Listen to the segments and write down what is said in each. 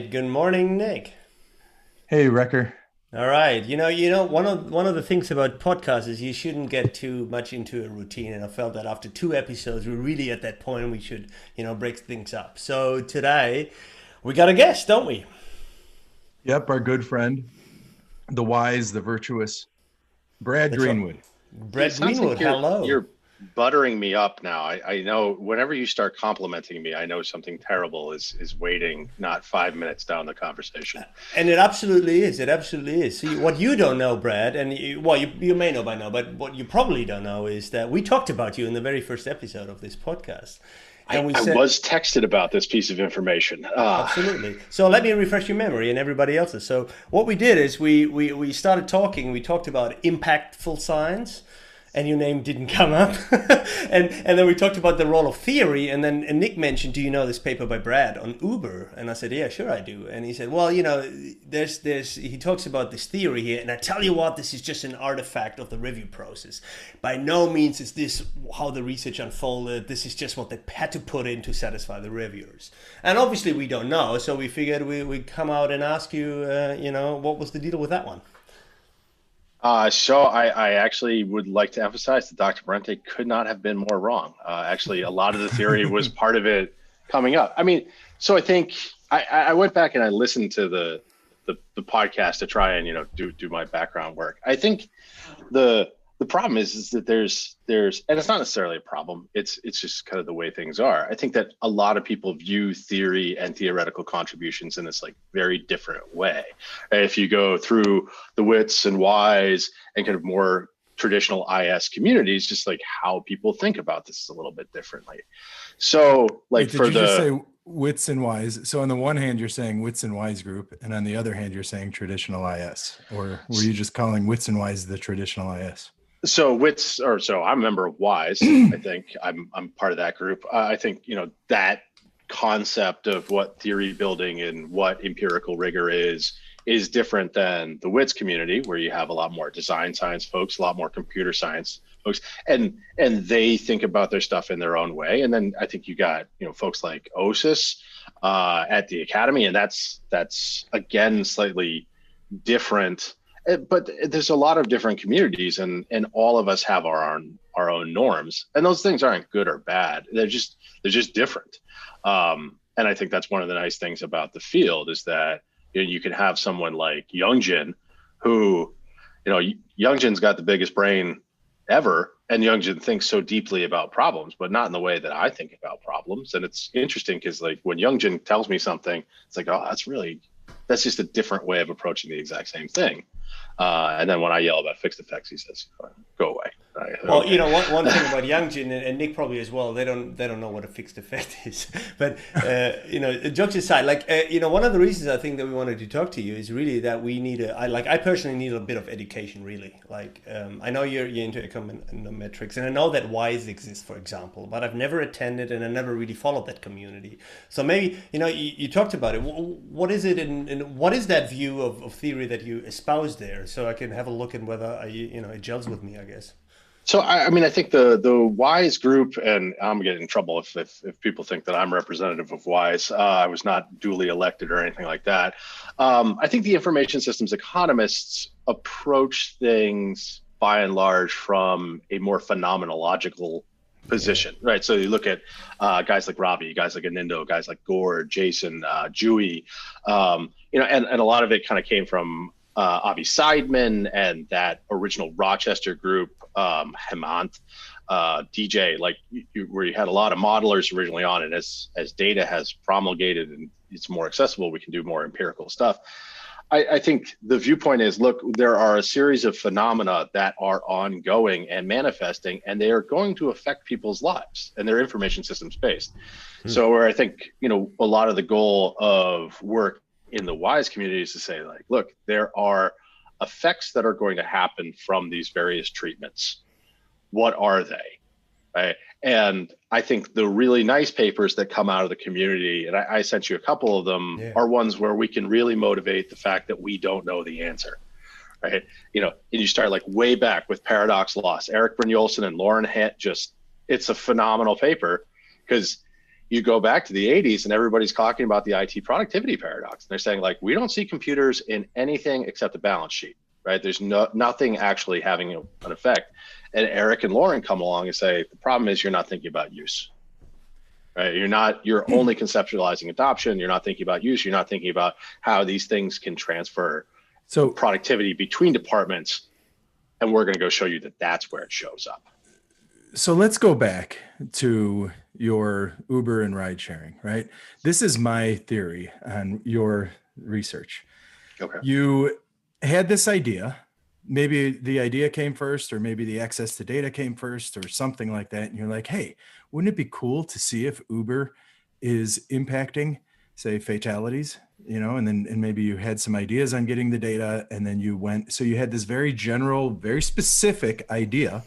right. Good morning, Nick. Hey, Wrecker. All right. One of the things about podcasts is you shouldn't get too much into a routine, and I felt that after two episodes, we're really at that point we should, break things up. So today, we got a guest, don't we? Yep, our good friend, the wise, the virtuous, Brad That's right. Greenwood. Brad It sounds Greenwood. like you're Hello. you're buttering me up now. I know whenever you start complimenting me, I know something terrible is waiting not 5 minutes down the conversation. And it absolutely is. It absolutely is. See, what you don't know, Brad, and you may know by now, but what you probably don't know is that we talked about you in the very first episode of this podcast, and I, we I said was texted about this piece of information. absolutely. So let me refresh your memory and everybody else's. So what we did is we started talking. We talked about impactful science, and your name didn't come up. And then we talked about the role of theory. And Nick mentioned, "Do you know this paper by Brad on Uber?" And I said, "Yeah, sure I do." And he said, "Well, there's he talks about this theory here, and I tell you what, this is just an artifact of the review process. By no means is this how the research unfolded. This is just what they had to put in to satisfy the reviewers. And obviously we don't know, so we figured we'd come out and ask you, what was the deal with that one?" So I actually would like to emphasize that Dr. Brente could not have been more wrong. Actually, a lot of the theory was part of it coming up. I mean, so I think I went back and I listened to the podcast to try and do my background work. I think the problem is that there's and it's not necessarily a problem. It's just kind of the way things are. I think that a lot of people view theory and theoretical contributions in this like very different way. If you go through the wits and whys and kind of more traditional IS communities, just like how people think about this is a little bit differently. So like Wait, did for you just the say wits and wise? So on the one hand, you're saying wits and wise group, and on the other hand, you're saying traditional IS, or were you just calling wits and wise the traditional IS? So wits, or so I'm a member of WISE. I think I'm part of that group. I think that concept of what theory building and what empirical rigor is different than the wits community, where you have a lot more design science folks, a lot more computer science folks, and they think about their stuff in their own way. And then I think you got folks like OSIS at the academy, and that's again slightly different. But there's a lot of different communities, and all of us have our own norms, and those things aren't good or bad. They're just different. And I think that's one of the nice things about the field is that you can have someone like Youngjin, who Youngjin's got the biggest brain ever, and Youngjin thinks so deeply about problems, but not in the way that I think about problems. And it's interesting because like when Youngjin tells me something, it's like, oh, that's just a different way of approaching the exact same thing. And then when I yell about fixed effects, he says, "Go away." Well, Okay. one thing about Youngjin and Nick probably as well, they don't know what a fixed effect is. But jokes aside, one of the reasons I think that we wanted to talk to you is really that we need I personally need a bit of education, really. I know you're into econometrics, and I know that WISE exists, for example, but I've never attended and I never really followed that community. So maybe you talked about it. What is it, and what is that view of theory that you espouse there? So I can have a look at whether it gels with me, I guess. So I mean, I think the WISE group, and I'm getting in trouble if people think that I'm representative of WISE. I was not duly elected or anything like that. I think the information systems economists approach things by and large from a more phenomenological position, right? So you look at guys like Robbie, guys like Anindo, guys like Gore, Jason, Dewey, and a lot of it kind of came from Avi Seidman and that original Rochester group, Hemant, DJ, where you had a lot of modelers originally on, and as data has promulgated and it's more accessible, we can do more empirical stuff. I think the viewpoint is, look, there are a series of phenomena that are ongoing and manifesting, and they are going to affect people's lives, and they're information systems based. So where I think, a lot of the goal of work in the WISE community is to say, like, look, there are effects that are going to happen from these various treatments. What are they? Right? And I think the really nice papers that come out of the community, and I sent you a couple of them, Yeah. are ones where we can really motivate the fact that we don't know the answer. Right? And you start like way back with paradox loss. Eric Brynjolfsson and Lauren Hett, it's a phenomenal paper because you go back to the 80s and everybody's talking about the IT productivity paradox. They're saying like, we don't see computers in anything except a balance sheet, right? There's nothing actually having an effect. And Eric and Lauren come along and say, the problem is you're not thinking about use, right? You're only conceptualizing adoption. You're not thinking about use. You're not thinking about how these things can transfer productivity between departments. And we're going to go show you that that's where it shows up. So let's go back to your Uber and ride sharing, right? This is my theory on your research. Okay. You had this idea, maybe the idea came first, or maybe the access to data came first, or something like that. And you're like, hey, wouldn't it be cool to see if Uber is impacting, say, fatalities, and maybe you had some ideas on getting the data, and then so you had this very general, very specific idea.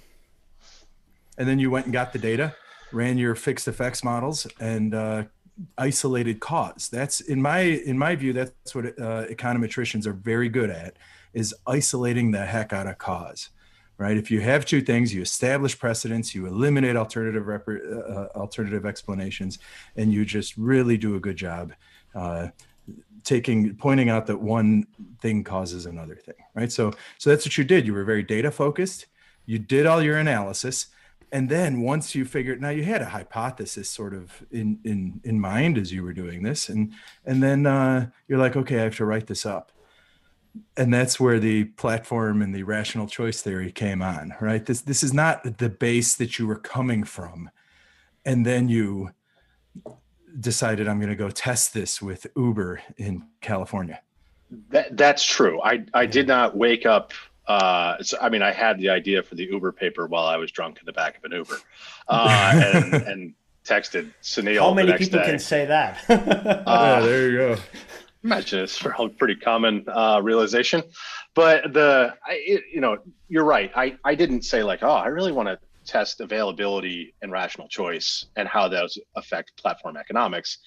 And then you went and got the data, ran your fixed effects models, and isolated cause. That's in my view, that's what econometricians are very good at, is isolating the heck out of cause, right? If you have two things, you establish precedents, you eliminate alternative explanations, and you just really do a good job pointing out that one thing causes another thing, right? So that's what you did. You were very data focused. You did all your analysis. And then once you figured, now you had a hypothesis sort of in mind as you were doing this. And then you're like, okay, I have to write this up. And that's where the platform and the rational choice theory came on, right? This is not the base that you were coming from. And then you decided, I'm going to go test this with Uber in California. That's true. I did not wake up. I had the idea for the Uber paper while I was drunk in the back of an Uber, and texted Sunil. How many the next people day. can say that? There you go. Imagine it's a pretty common realization, but you're right. I didn't say like, I really want to test availability and rational choice and how those affect platform economics.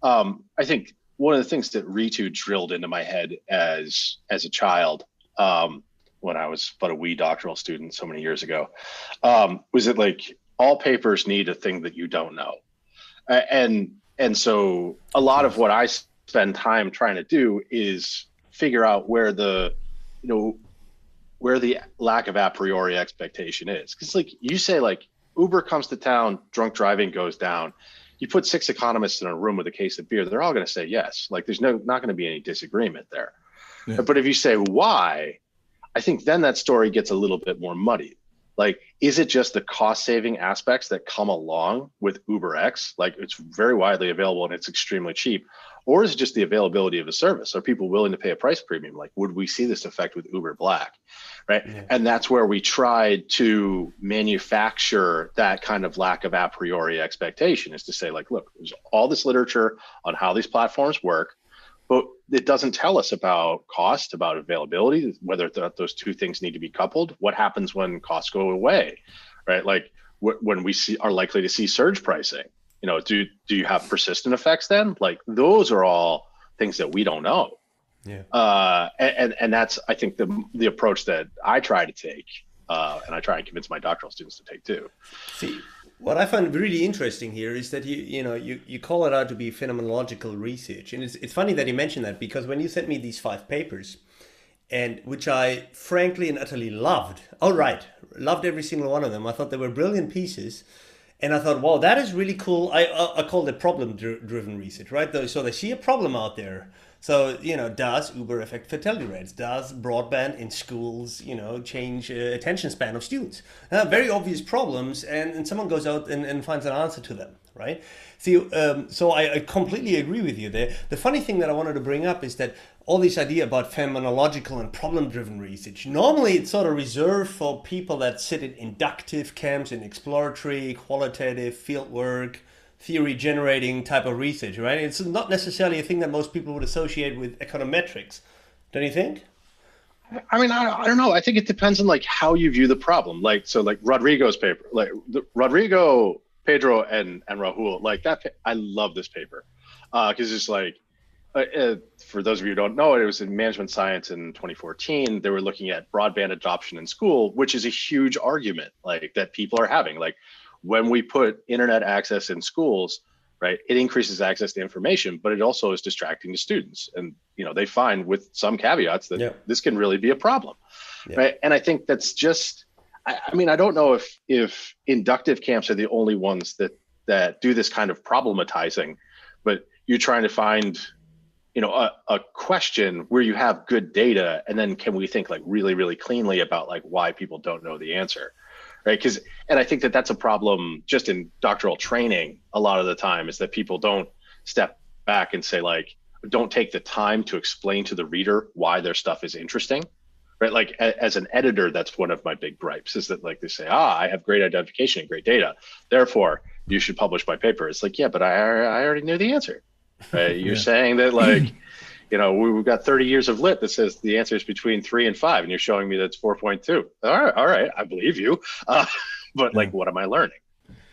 I think one of the things that Ritu drilled into my head as a child, when I was but a wee doctoral student so many years ago, was that like all papers need a thing that you don't know. And so a lot of what I spend time trying to do is figure out where the lack of a priori expectation is. Because like you say, like Uber comes to town, drunk driving goes down. You put 6 economists in a room with a case of beer, they're all going to say yes. Like there's not going to be any disagreement there. Yeah. But if you say why, I think then that story gets a little bit more muddy. Like, is it just the cost saving aspects that come along with UberX? Like it's very widely available and it's extremely cheap. Or is it just the availability of a service? Are people willing to pay a price premium? Like, would we see this effect with Uber Black? Right. Yeah. And that's where we tried to manufacture that kind of lack of a priori expectation, is to say like, look, there's all this literature on how these platforms work, but it doesn't tell us about cost, about availability, whether those two things need to be coupled. What happens when costs go away, right? Like when we are likely to see surge pricing, do you have persistent effects then? Like those are all things that we don't know. Yeah. And that's, I think, the approach that I try to take, and I try and convince my doctoral students to take too. See, what I find really interesting here is that you call it out to be phenomenological research, and it's funny that you mentioned that, because when you sent me these 5 papers, and which I frankly and utterly loved, loved every single one of them. I thought they were brilliant pieces, and I thought, wow, that is really cool. I call it problem-driven research, right? So they see a problem out there. So, does Uber affect fertility rates? Does broadband in schools, change attention span of students? Very obvious problems, and someone goes out and finds an answer to them, right? See, so I completely agree with you there. The funny thing that I wanted to bring up is that all this idea about phenomenological and problem-driven research, normally it's sort of reserved for people that sit in inductive camps, in exploratory, qualitative, fieldwork, theory generating type of research, right? It's not necessarily a thing that most people would associate with econometrics, don't you think? I mean, I don't know. I think it depends on like how you view the problem. Like, so like Rodrigo's paper, like Rodrigo, Pedro, and Rahul, like that. I love this paper because it's like, for those of you who don't know, it was in Management Science in 2014. They were looking at broadband adoption in school, which is a huge argument like that people are having. Like, when we put internet access in schools, right? It increases access to information, but it also is distracting to students. And, they find with some caveats that this can really be a problem, right? And I think that's just, I mean, I don't know if inductive camps are the only ones that do this kind of problematizing, but you're trying to find, a question where you have good data, and then can we think like really, really cleanly about like why people don't know the answer, right? And I think that that's a problem just in doctoral training a lot of the time, is that people don't step back and say like, don't take the time to explain to the reader why their stuff is interesting, right? Like as an editor, that's one of my big gripes, is that like they say, I have great identification and great data, therefore you should publish my paper. It's like, yeah, but I already knew the answer, right? You're saying that like, we've got 30 years of lit that says the answer is between 3 and 5, and you're showing me that's 4.2. All right, I believe you. But like, what am I learning?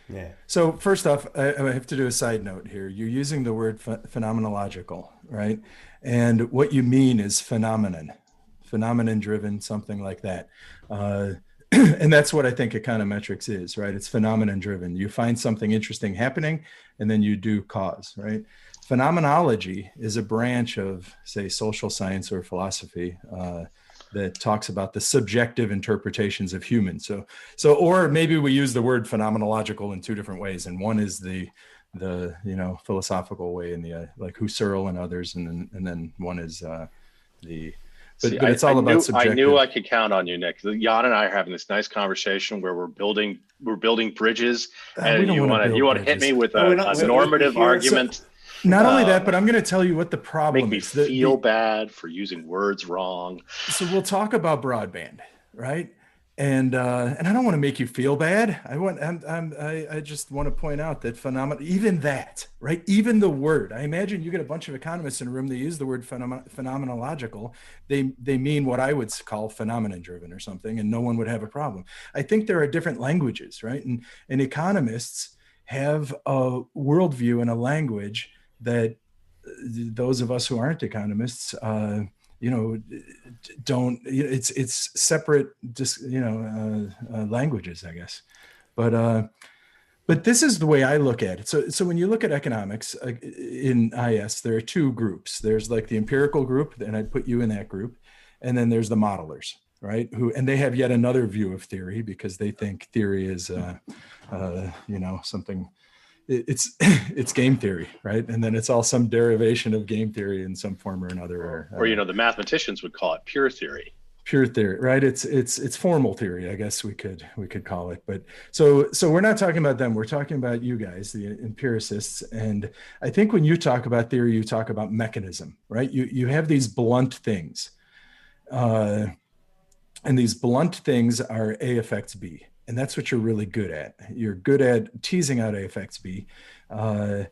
Yeah. So first off, I have to do a side note here. You're using the word phenomenological, right? And what you mean is phenomenon driven, something like that. And that's what I think econometrics is, right? It's phenomenon driven. You find something interesting happening, and then you do cause, right? Phenomenology is a branch of, say, social science or philosophy that talks about the subjective interpretations of humans. So, or maybe we use the word phenomenological in two different ways, and one is the philosophical way, and the like Husserl and others, and then one is the. But it's all about subjective. I knew I could count on you, Nick. Jan and I are having this nice conversation where we're building bridges, and you want to hit me with a normative argument. Not only that, but I'm going to tell you what the problem is. Make me feel bad for using words wrong. So we'll talk about broadband, right? And I don't want to make you feel bad. I just want to point out that even that, right? Even the word. I imagine you get a bunch of economists in a room. They use the word phenomenological. They mean what I would call phenomenon-driven or something, and no one would have a problem. I think there are different languages, right? And economists have a worldview and a language that those of us who aren't economists, don't. It's separate, languages, I guess. But this is the way I look at it. So when you look at economics in IS, there are two groups. There's like the empirical group, and I'd put you in that group, and then there's the modelers, right? And they have yet another view of theory, because they think theory is, something. It's game theory, right? And then it's all some derivation of game theory in some form or another. Or the mathematicians would call it pure theory. Pure theory, right? It's formal theory, I guess we could call it. But so we're not talking about them. We're talking about you guys, the empiricists. And I think when you talk about theory, you talk about mechanism, right? You have these blunt things, and these blunt things are A affects B. And that's what you're really good at. You're good at teasing out A affects B. And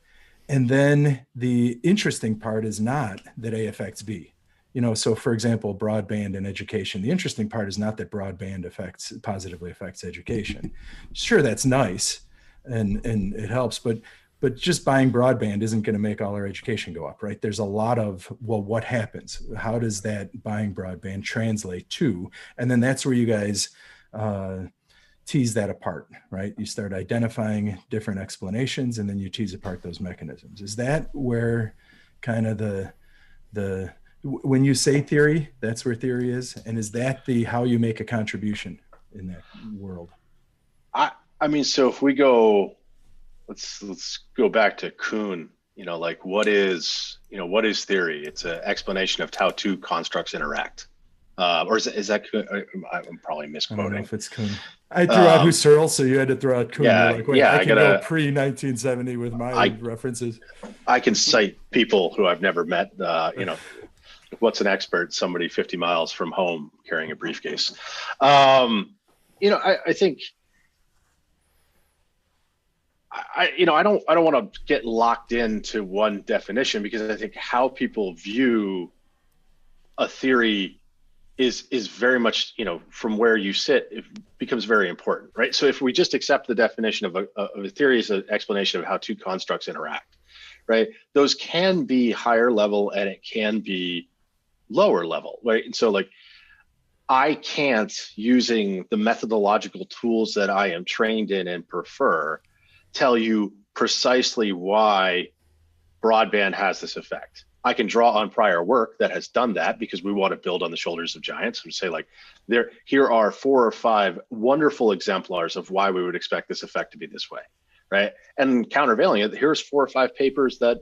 then the interesting part is not that A affects B. So for example, broadband and education. The interesting part is not that broadband positively affects education. Sure, that's nice and it helps, but just buying broadband isn't going to make all our education go up, right? There's a lot of, well, what happens? How does that buying broadband translate to? And then that's where you guys tease that apart, right? You start identifying different explanations, and then you tease apart those mechanisms. Is that where kind of the when you say theory, that's where theory is? And is that how you make a contribution in that world? I mean, so if we go, let's go back to Kuhn, like what is theory? It's an explanation of how two constructs interact. Or is that I'm probably misquoting. I don't know if it's Kuhn. I threw out Husserl, so you had to throw out Kuhn. Yeah, I can go pre-1970 with my references. I can cite people who I've never met. What's an expert? Somebody 50 miles from home carrying a briefcase. I think. I don't want to get locked into one definition, because I think how people view a theory is very much, from where you sit, it becomes very important, right? So if we just accept the definition of a theory as an explanation of how two constructs interact, right? Those can be higher level and it can be lower level, right? And so like, I can't, using the methodological tools that I am trained in and prefer, tell you precisely why broadband has this effect. I can draw on prior work that has done that because we want to build on the shoulders of giants and say like, here are 4 or 5 wonderful exemplars of why we would expect this effect to be this way, right? And countervailing it, here's 4 or 5 papers that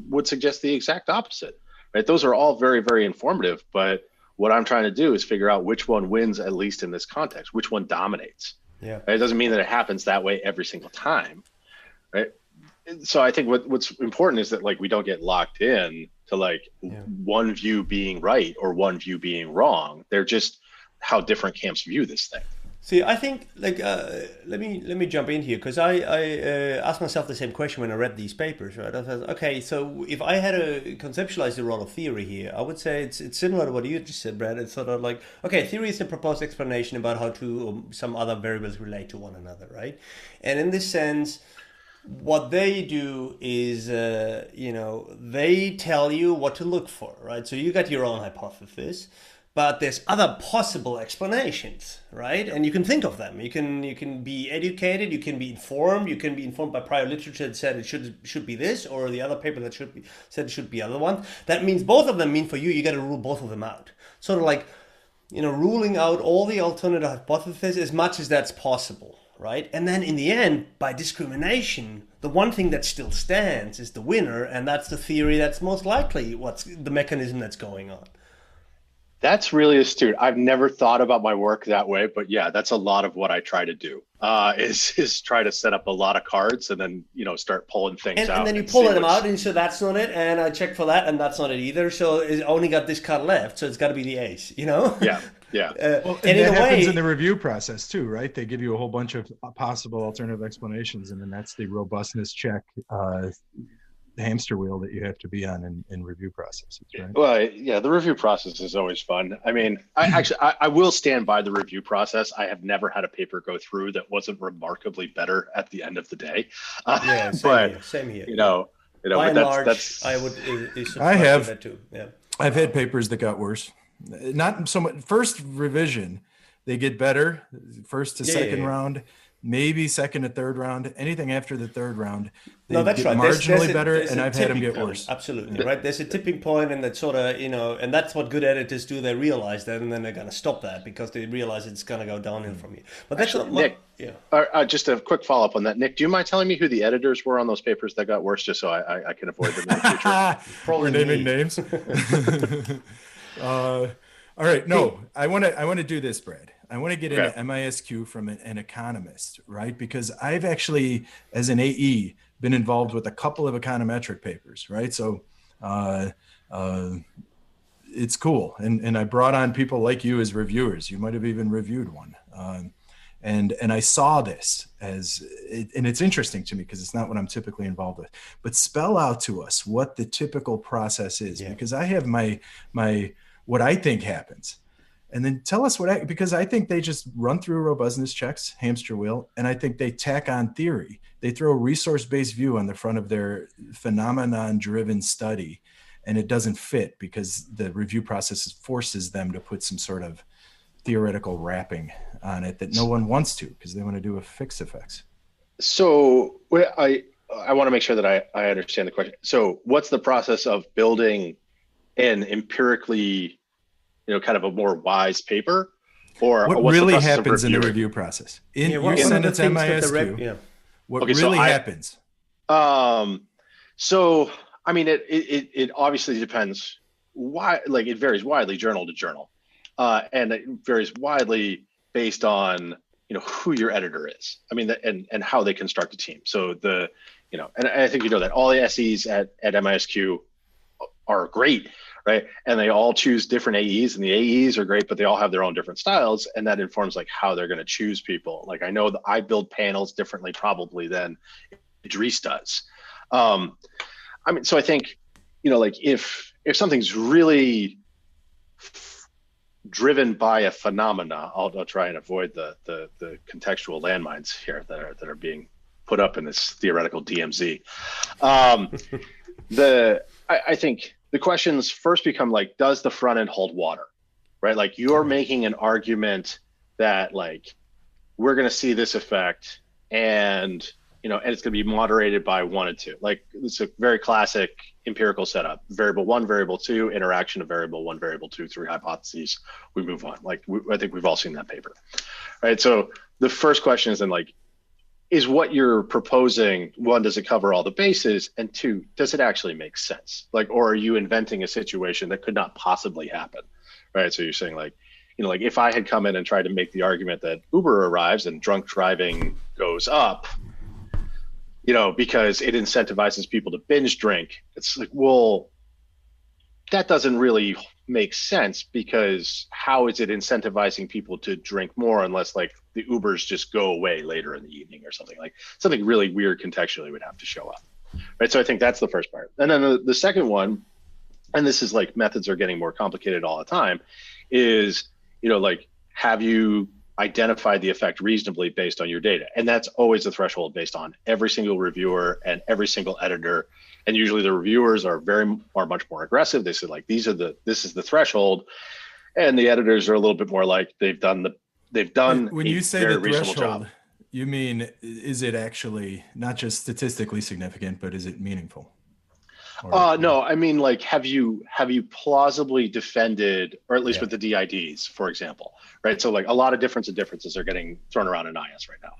would suggest the exact opposite, right? Those are all very, very informative, but what I'm trying to do is figure out which one wins, at least in this context, which one dominates. Yeah. Right? It doesn't mean that it happens that way every single time, right? So I think what's important is that like we don't get locked in to like one view being right or one view being wrong. They're just how different camps view this thing. See, I think like let me jump in here because I asked myself the same question when I read these papers. Right, I thought, okay, so if I had to conceptualize the role of theory here, I would say it's similar to what you just said, Brad. It's sort of like, okay, theory is a proposed explanation about how two or some other variables relate to one another, right? And in this sense, what they do is, they tell you what to look for, right? So you got your own hypothesis. But there's other possible explanations, right? And you can think of them. You can be educated. You can be informed. You can be informed by prior literature that said it should be this, or the other paper that said it should be other one. That means both of them mean for you. You got to rule both of them out. Sort of like, ruling out all the alternative hypotheses as much as that's possible, right? And then in the end, by discrimination, the one thing that still stands is the winner, and that's the theory that's most likely what's the mechanism that's going on. That's really astute. I've never thought about my work that way, but yeah, that's a lot of what I try to do. Is try to set up a lot of cards and then start pulling things out. And then you pull them out, and so that's not it. And I check for that, and that's not it either. So it's only got this card left, so it's got to be the ace. Yeah. Well, and that happens in the review process too, right? They give you a whole bunch of possible alternative explanations, and then that's the robustness check. The hamster wheel that you have to be on in review processes, right? Well, yeah, the review process is always fun. I mean, I will stand by the review process. I have never had a paper go through that wasn't remarkably better at the end of the day. Yeah, same here. By and large, that's I would. I have that too. Yeah, I've had papers that got worse. Not so much first revision; they get better. First to second round. Maybe second to third round. Anything after the third round, they that's get right. marginally better, and I've had them get worse. Absolutely, right? There's a tipping point, and that sort of, and that's what good editors do. They realize that, and then they're going to stop that because they realize it's going to go downhill from here. But that's Nick. Just a quick follow up on that, Nick. Do you mind telling me who the editors were on those papers that got worse, just so I can avoid them in the future? Probably naming names. All right. No, I want to do this, Brad. I want to get into MISQ from an economist, right? Because I've actually, as an AE, been involved with a couple of econometric papers, right? So it's cool. And I brought on people like you as reviewers. You might have even reviewed one. And I saw this and it's interesting to me because it's not what I'm typically involved with. But spell out to us what the typical process is, because I have my what I think happens. And then tell us because I think they just run through robustness checks, hamster wheel, and I think they tack on theory. They throw a resource-based view on the front of their phenomenon-driven study, and it doesn't fit because the review process forces them to put some sort of theoretical wrapping on it that no one wants to because they want to do a fixed effects. So I want to make sure that I understand the question. So what's the process of building an empirically kind of a more wise paper, or what really happens in the review process? You send it to MISQ. What really happens? So I mean, it obviously depends. Why? Like it varies widely journal to journal, and it varies widely based on who your editor is. I mean, and how they construct a team. So and I think that all the SEs at MISQ are great. Right. And they all choose different AEs, and the AEs are great, but they all have their own different styles. And that informs like how they're going to choose people. Like I know that I build panels differently probably than Idris does. I mean, so I think, like if something's really driven by a phenomena, I'll try and avoid the contextual landmines here that are being put up in this theoretical DMZ. I think the questions first become like, does the front end hold water, right? Like you're making an argument that like, we're going to see this effect and, and it's going to be moderated by 1 and 2. Like it's a very classic empirical setup: variable 1, variable 2, interaction of variable 1, variable 2, 3 hypotheses. We move on. Like I think we've all seen that paper, right? So the first question is then like, is what you're proposing, 1, does it cover all the bases, and 2, does it actually make sense? Like, or are you inventing a situation that could not possibly happen, right? So you're saying like, like if I had come in and tried to make the argument that Uber arrives and drunk driving goes up, because it incentivizes people to binge drink, it's like, well, that doesn't really make sense, because how is it incentivizing people to drink more unless like the Ubers just go away later in the evening or something? Like something really weird contextually would have to show up, right? So I think that's the first part. And then the second one, and this is like methods are getting more complicated all the time, is, like, have you identified the effect reasonably based on your data? And that's always a threshold based on every single reviewer and every single editor. And usually the reviewers are much more aggressive. They say like, this is the threshold. And the editors are a little bit more like, they've done when you say the threshold job. You mean, is it actually not just statistically significant, but is it meaningful? No, I mean, like, have you plausibly defended, or at least with the DIDs, for example, right? So like a lot of differences are getting thrown around in IS right now,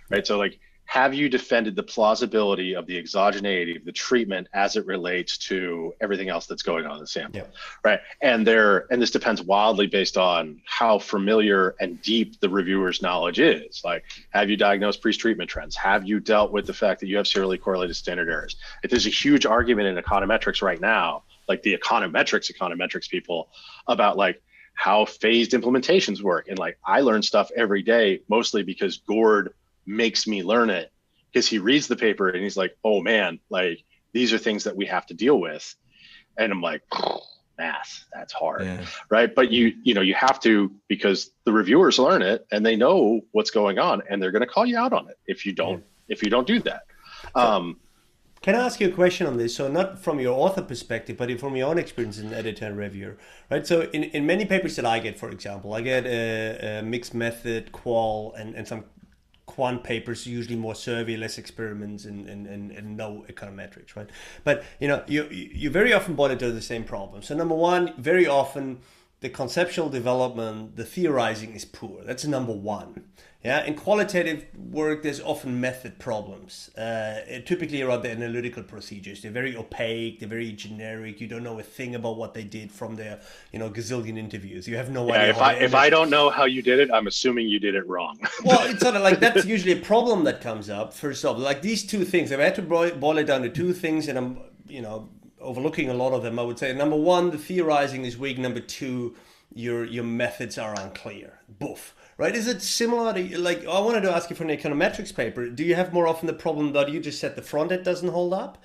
right? So like, have you defended the plausibility of the exogeneity of the treatment as it relates to everything else that's going on in the sample, right? And this depends wildly based on how familiar and deep the reviewer's knowledge is. Like, have you diagnosed pre-treatment trends? Have you dealt with the fact that you have serially correlated standard errors? If there's a huge argument in econometrics right now, like the econometrics people, about like how phased implementations work. And like, I learn stuff every day, mostly because Gord makes me learn it, because he reads the paper and he's like, oh man, like these are things that we have to deal with. And I'm like, math, that's hard, right? But you have to, because the reviewers learn it and they know what's going on, and they're going to call you out on it if you don't do that. Can I ask you a question on this? So not from your author perspective, but from your own experience as an editor and reviewer, right? So in many papers that I get, for example, I get a mixed method, qual, and some quant papers, usually more survey, less experiments, and no econometrics, right? But you very often boil it to the same problem. So number one, very often the conceptual development, the theorizing is poor. That's number one. Yeah, in qualitative work, there's often method problems, typically around the analytical procedures. They're very opaque, they're very generic. You don't know a thing about what they did from their, gazillion interviews. You have no idea. If I don't know how you did it, I'm assuming you did it wrong. Well, it's sort of like, that's usually a problem that comes up. First off, like these two things, if I had to boil it down to two things, and I'm, overlooking a lot of them, I would say, number one, the theorizing is weak. Number two, your methods are unclear. Boof. Right? Is it similar to, like, I wanted to ask you for an econometrics paper, do you have more often the problem that you just said the front end doesn't hold up?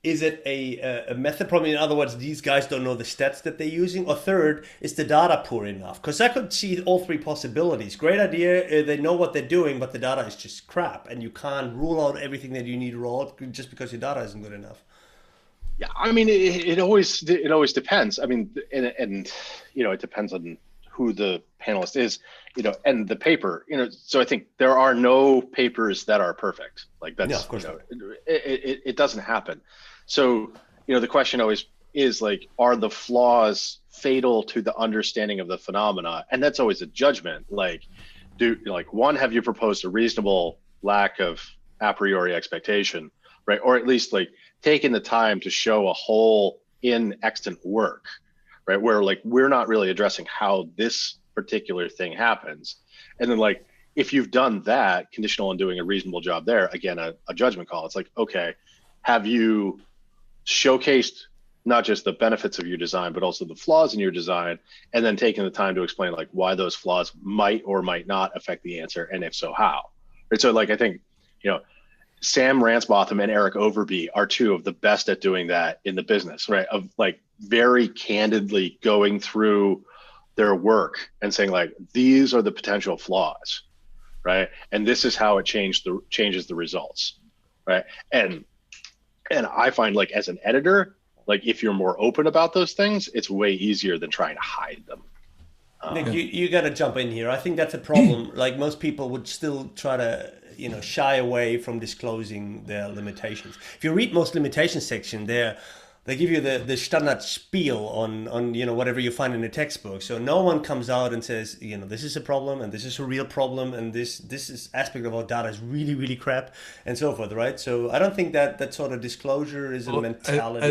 Is it a method problem? In other words, these guys don't know the stats that they're using? Or third, is the data poor enough? Because I could see all three possibilities. Great idea, they know what they're doing, but the data is just crap. And you can't rule out everything that you need to rule out just because your data isn't good enough. Yeah, I mean, it always depends. I mean, and it depends on who the panelist is, and the paper, so I think there are no papers that are perfect. Like that's, of course it doesn't happen. So, the question always is like, are the flaws fatal to the understanding of the phenomena? And that's always a judgment. Like, one, have you proposed a reasonable lack of a priori expectation, right? Or at least like taking the time to show a whole in extant work, right? Where like, we're not really addressing how this particular thing happens. And then like, if you've done that, conditional on doing a reasonable job there, again, a judgment call. It's like, okay, have you showcased not just the benefits of your design, but also the flaws in your design, and then taking the time to explain like why those flaws might or might not affect the answer, and if so, how? Right? So like, I think, Sam Ransbotham and Eric Overby are two of the best at doing that in the business, right? Of like very candidly going through their work and saying like, these are the potential flaws, right? And this is how it changes the results, right? And I find like, as an editor, like if you're more open about those things, it's way easier than trying to hide them. Nick, you got to jump in here. I think that's a problem. Like most people would still try to shy away from disclosing their limitations. If you read most limitation section, they give you the standard spiel on whatever you find in the textbook. So no one comes out and says, this is a problem and this is a real problem and this is aspect of our data is really, really crap and so forth, right? So I don't think that sort of disclosure is a mentality.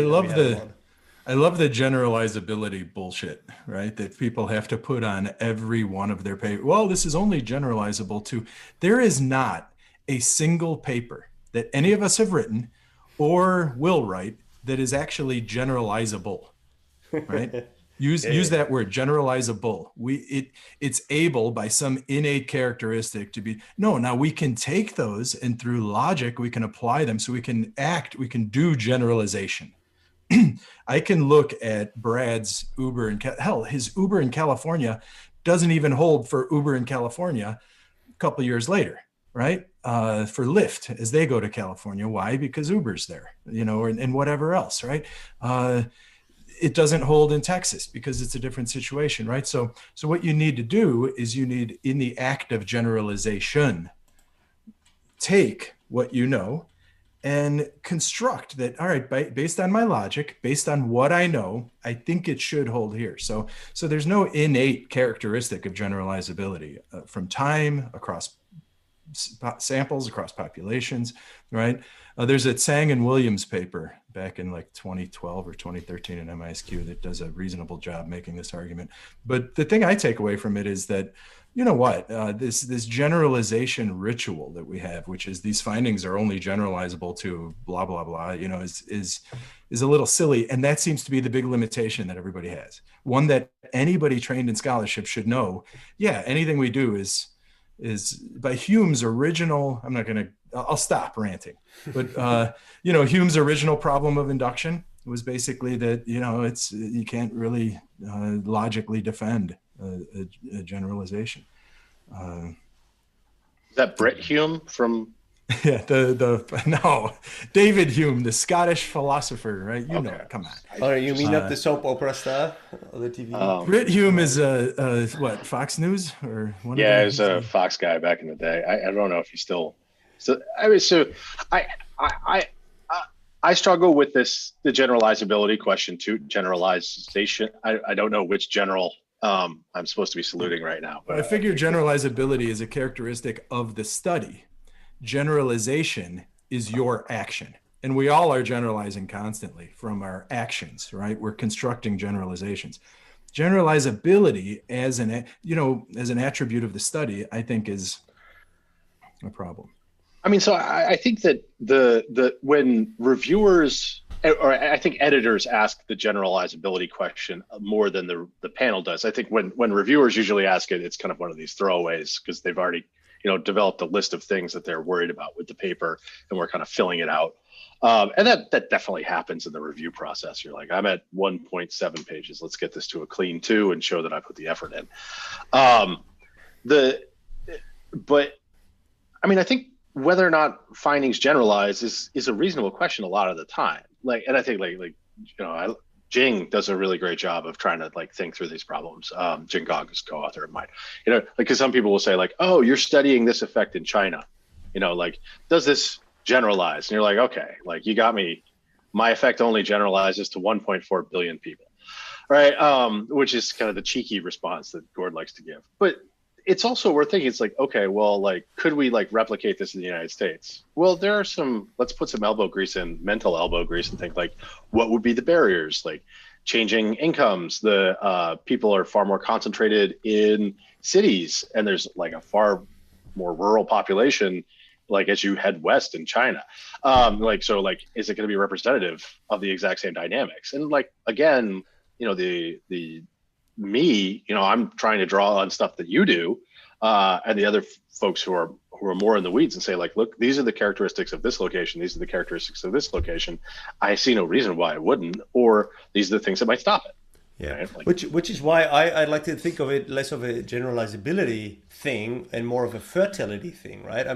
I love the generalizability bullshit, right? That people have to put on every one of their papers. Well, this is only generalizable to. There is not a single paper that any of us have written or will write that is actually generalizable, right? Use that word, generalizable. It's able by some innate characteristic to be. No, now we can take those and through logic we can apply them, so we can do generalization. I can look at Brad's Uber his Uber in California doesn't even hold for Uber in California a couple of years later, right? For Lyft as they go to California. Why? Because Uber's there, and whatever else, right? It doesn't hold in Texas because it's a different situation, right? So what you need to do is in the act of generalization, take what you know and construct that, all right, based on my logic, based on what I know, I think it should hold here. So there's no innate characteristic of generalizability from time across samples, across populations, right? There's a Tsang and Williams paper back in like 2012 or 2013 in MISQ that does a reasonable job making this argument. But the thing I take away from it is that, this generalization ritual that we have, which is these findings are only generalizable to blah, blah, blah, is a little silly. And that seems to be the big limitation that everybody has. One that anybody trained in scholarship should know. Yeah, anything we do is by Hume's original, I'll stop ranting, but Hume's original problem of induction was basically that, you can't really logically defend a generalization. Is that Brett Hume from? Yeah, David Hume, the Scottish philosopher, right? Know it. Come on. Oh, you mean not the soap opera star of the TV? Brett Hume is what, Fox News or one? Yeah, he was a Fox guy back in the day. I don't know if he's still. I struggle with the generalizability question too. Generalization. I don't know which general I'm supposed to be saluting right now. But I figure generalizability is a characteristic of the study. Generalization is your action. And we all are generalizing constantly from our actions, right? We're constructing generalizations. Generalizability as an attribute of the study, I think is a problem. So I think that when reviewers, or I think editors ask the generalizability question more than the panel does. I think when reviewers usually ask it, it's kind of one of these throwaways because they've already, developed a list of things that they're worried about with the paper, and we're kind of filling it out. And that definitely happens in the review process. You're like, I'm at 1.7 pages. Let's get this to a clean 2 and show that I put the effort in. I think whether or not findings generalize is a reasonable question a lot of the time. And I think Jing does a really great job of trying to think through these problems. Jing Gong is co-author of mine. Because some people will say oh, you're studying this effect in China. Does this generalize? And you're like, okay, you got me. My effect only generalizes to 1.4 billion people, right? Which is kind of the cheeky response that Gord likes to give. But it's also worth thinking. It's okay, well, could we replicate this in the United States? Well, there are let's put some mental elbow grease and think what would be the barriers? Changing incomes. The people are far more concentrated in cities, and there's a far more rural population, as you head west in China. Is it going to be representative of the exact same dynamics? And again, I'm trying to draw on stuff that you do, and the other folks who are more in the weeds and say look, these are the characteristics of this location. These are the characteristics of this location. I see no reason why it wouldn't, or these are the things that might stop it. Yeah, right? Which is why I like to think of it less of a generalizability thing and more of a fertility thing, right?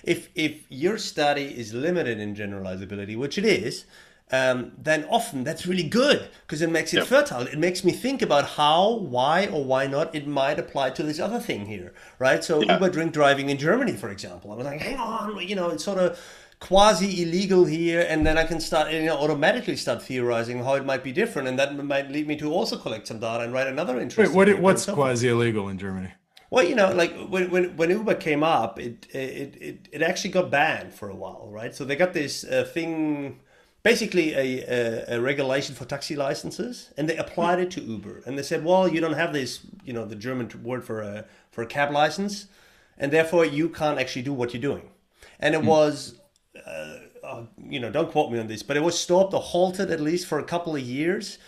If your study is limited in generalizability, which it is, then often that's really good because it makes it Yep. fertile. It makes me think about how, why, or why not it might apply to this other thing here, right? So Yeah. Uber drink driving in Germany, for example. I was like, hang on, it's sort of quasi illegal here, and then I can start, automatically start theorizing how it might be different, and that might lead me to also collect some data and write another interesting Wait, paper and what's so forth. quasi illegal in Germany? Well, like when Uber came up, it actually got banned for a while, right? So they got this thing, basically a regulation for taxi licenses, and they applied it to Uber, and they said, well, you don't have this, the German word for a cab license, and therefore you can't actually do what you're doing. And it was, don't quote me on this, but it was stopped or halted at least for a couple of years,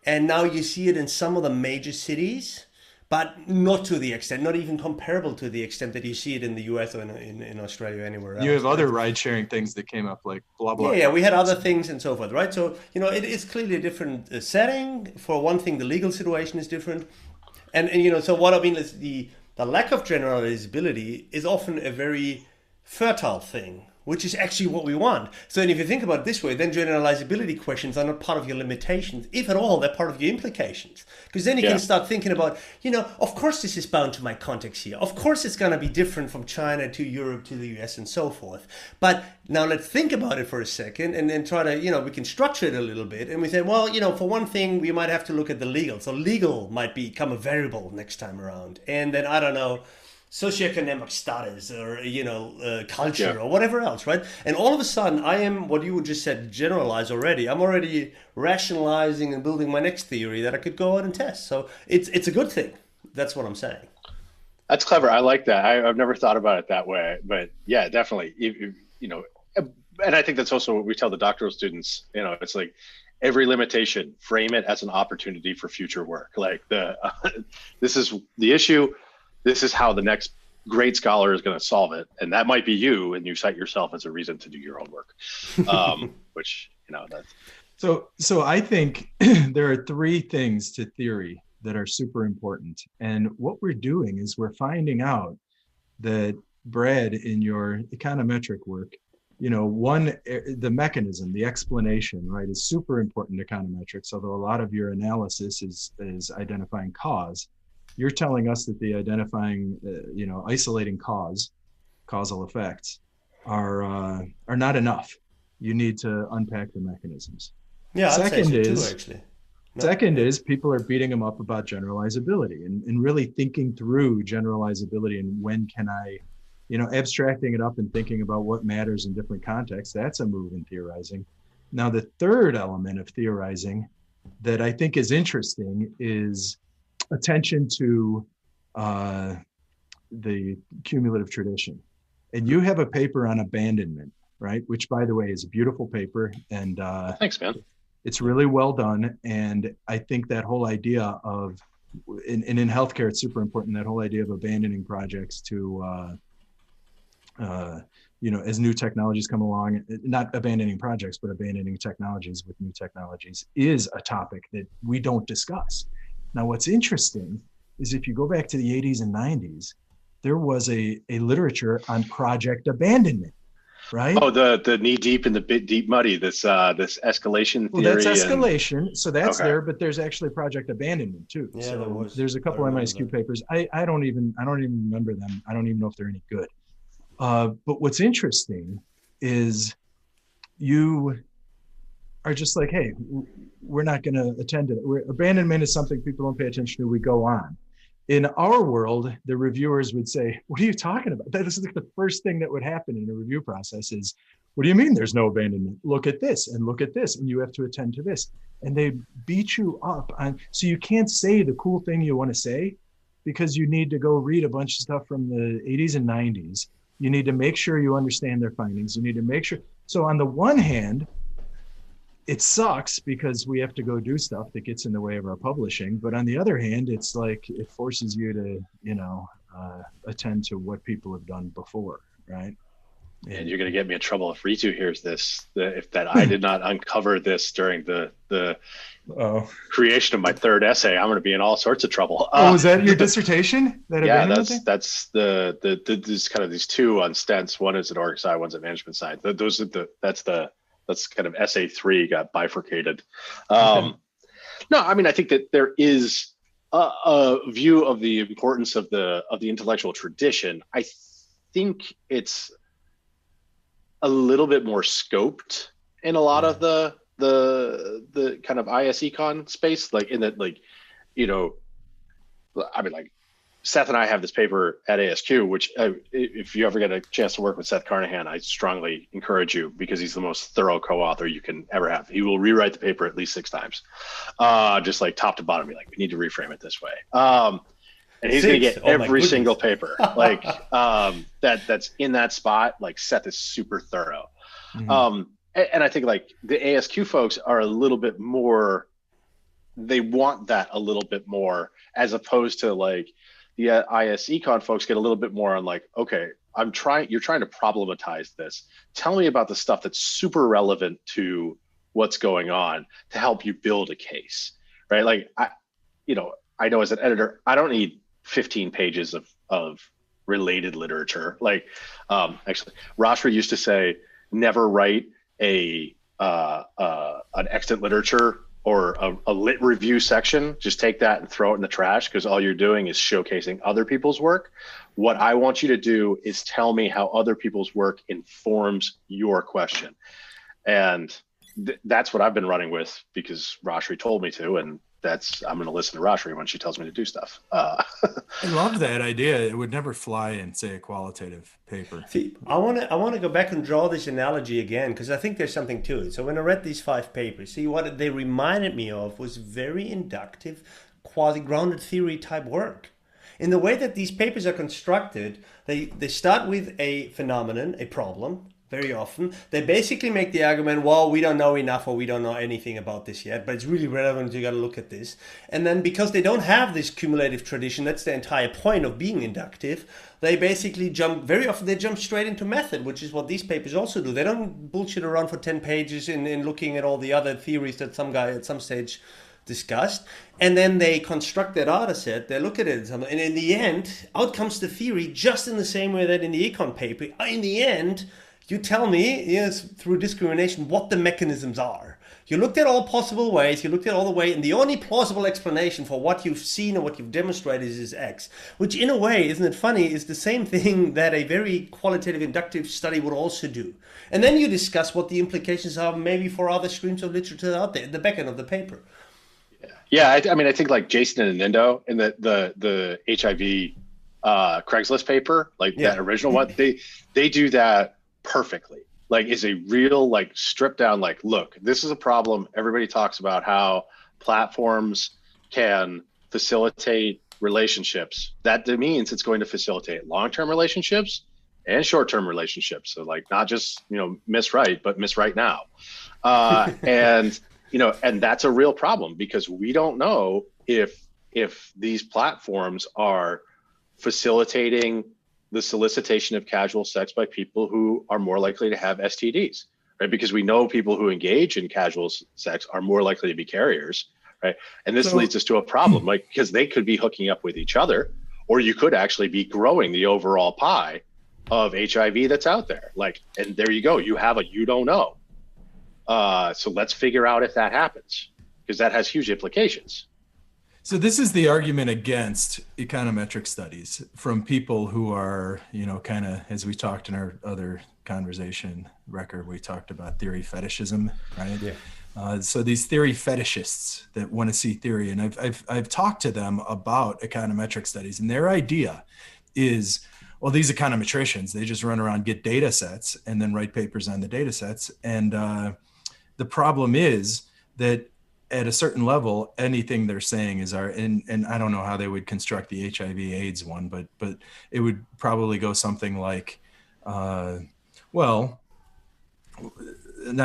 and now you see it in some of the major cities. But not to the extent, not even comparable to the extent that you see it in the US or in Australia or anywhere else. You have right? other ride sharing things that came up like blah, blah. Yeah, we had other things and so forth, right? So, it is clearly a different setting. For one thing, the legal situation is different. And so what I mean is the lack of generalizability is often a very fertile thing, which is actually what we want. So and if you think about it this way, then generalizability questions are not part of your limitations. If at all, they're part of your implications. Because then you can start thinking about, of course this is bound to my context here. Of course it's going to be different from China to Europe to the US and so forth. But now let's think about it for a second and then try to, we can structure it a little bit. And we say, well, for one thing, we might have to look at the legal. So legal might become a variable next time around. And then, I don't know, socioeconomic status or culture or whatever else, right? And all of a sudden I am what you just said generalize already. I'm already rationalizing and building my next theory that I could go out and test. So it's a good thing. That's what I'm saying. That's clever. I like that. I've never thought about it that way, but yeah, definitely. And I think that's also what we tell the doctoral students. It's like every limitation, frame it as an opportunity for future work. Like this is the issue. This is how the next great scholar is going to solve it. And that might be you, and you cite yourself as a reason to do your own work, which, that's. So I think there are three things to theory that are super important. And what we're doing is we're finding out that, Brad, in your econometric work, the mechanism, the explanation, right, is super important to econometrics, although a lot of your analysis is identifying cause. You're telling us that the identifying, isolating causal effects are not enough. You need to unpack the mechanisms. Yeah, I'd say so too, actually. Second is people are beating them up about generalizability and really thinking through generalizability and when can I, abstracting it up and thinking about what matters in different contexts. That's a move in theorizing. Now, the third element of theorizing that I think is interesting is attention to the cumulative tradition. And you have a paper on abandonment, right? Which, by the way, is a beautiful paper. And thanks, man. It's really well done. And I think that whole idea of, in healthcare, it's super important, that whole idea of abandoning projects to, as new technologies come along, not abandoning projects, but abandoning technologies with new technologies is a topic that we don't discuss. Now, what's interesting is if you go back to the 80s and 90s, there was a literature on project abandonment, right? Oh, the knee deep in the bit deep muddy, this escalation theory. Well, that's escalation. So that's okay. There, but there's actually project abandonment too. Yeah, so there's a couple MISQ papers. I don't even remember them. I don't even know if they're any good. But what's interesting is you are just like, hey, we're not going to attend to it. Abandonment is something people don't pay attention to. We go on. In our world, the reviewers would say, what are you talking about? That is like the first thing that would happen in a review process is, what do you mean there's no abandonment? Look at this and look at this, and you have to attend to this. And they beat you up on, so you can't say the cool thing you want to say because you need to go read a bunch of stuff from the 80s and 90s. You need to make sure you understand their findings. You need to make sure. So on the one hand, it sucks because we have to go do stuff that gets in the way of our publishing. But on the other hand, it's like it forces you to, attend to what people have done before, right? And you're going to get me in trouble if Ritu hears this. If I did not uncover this during the creation of my third essay, I'm going to be in all sorts of trouble. Was that your dissertation? Yeah, that's there's kind of these two on stents. One is at org side, one's at management side. That's the that's kind of essay 3 got bifurcated. Okay. No, I mean, I think that there is a view of the importance of the intellectual tradition. I think it's a little bit more scoped in a lot of the kind of IS econ space, like in that, like, you know, I mean, like, Seth and I have this paper at ASQ, which if you ever get a chance to work with Seth Carnahan, I strongly encourage you, because he's the most thorough co-author you can ever have. He will rewrite the paper at least 6 times, just like top to bottom. Be like, we need to reframe it this way. And he's going to get every single paper like that's in that spot. Like, Seth is super thorough. Mm-hmm. And I think like the ASQ folks are a little bit more, they want that a little bit more, as opposed to like the IS econ folks get a little bit more on like, okay, you're trying to problematize this. Tell me about the stuff that's super relevant to what's going on to help you build a case, right? Like, I know as an editor, I don't need 15 pages of related literature. Like, actually, Rashra used to say, never write an extant literature or a lit review section. Just take that and throw it in the trash, because all you're doing is showcasing other people's work. What I want you to do is tell me how other people's work informs your question. And that's what I've been running with, because Rashri told me to, and I'm going to listen to Rashri when she tells me to do stuff. I love that idea. It would never fly in, say, a qualitative paper. See, I want to go back and draw this analogy again, because I think there's something to it. So when I read these 5 papers, see, what they reminded me of was very inductive, quasi-grounded theory type work. In the way that these papers are constructed, they start with a phenomenon, a problem. Very often, they basically make the argument, well, we don't know enough, or we don't know anything about this yet, but it's really relevant, you got to look at this. And then, because they don't have this cumulative tradition, that's the entire point of being inductive, they basically jump straight into method, which is what these papers also do. They don't bullshit around for 10 pages in looking at all the other theories that some guy at some stage discussed, and then they construct that data set, they look at it, and in the end, out comes the theory, just in the same way that in the econ paper, in the end, you tell me, yes, through discrimination, what the mechanisms are. You looked at all possible ways, you looked at all the way, and the only plausible explanation for what you've seen or what you've demonstrated is X, which in a way, isn't it funny, is the same thing that a very qualitative inductive study would also do. And then you discuss what the implications are maybe for other streams of literature out there, at the back end of the paper. Yeah, I mean, I think like Jason and Nindo in the HIV Craigslist paper, like that original one, they do that perfectly. Like, is a real, like, stripped down, like, look, this is a problem. Everybody talks about how platforms can facilitate relationships. That means it's going to facilitate long-term relationships and short-term relationships. So, like, not just, miss right, but miss right now. And that's a real problem, because we don't know if these platforms are facilitating the solicitation of casual sex by people who are more likely to have STDs, right? Because we know people who engage in casual sex are more likely to be carriers, right? And this leads us to a problem, like, because they could be hooking up with each other, or you could actually be growing the overall pie of HIV that's out there. Like, and there you go, you have a you don't know. So let's figure out if that happens, because that has huge implications. So this is the argument against econometric studies from people who are, kind of, as we talked in our other conversation record, we talked about theory fetishism, right? Yeah. So these theory fetishists that want to see theory, and I've talked to them about econometric studies, and their idea is, well, these econometricians, they just run around, get data sets, and then write papers on the data sets. And the problem is that at a certain level, anything they're saying is and I don't know how they would construct the HIV AIDS one, but it would probably go something like, not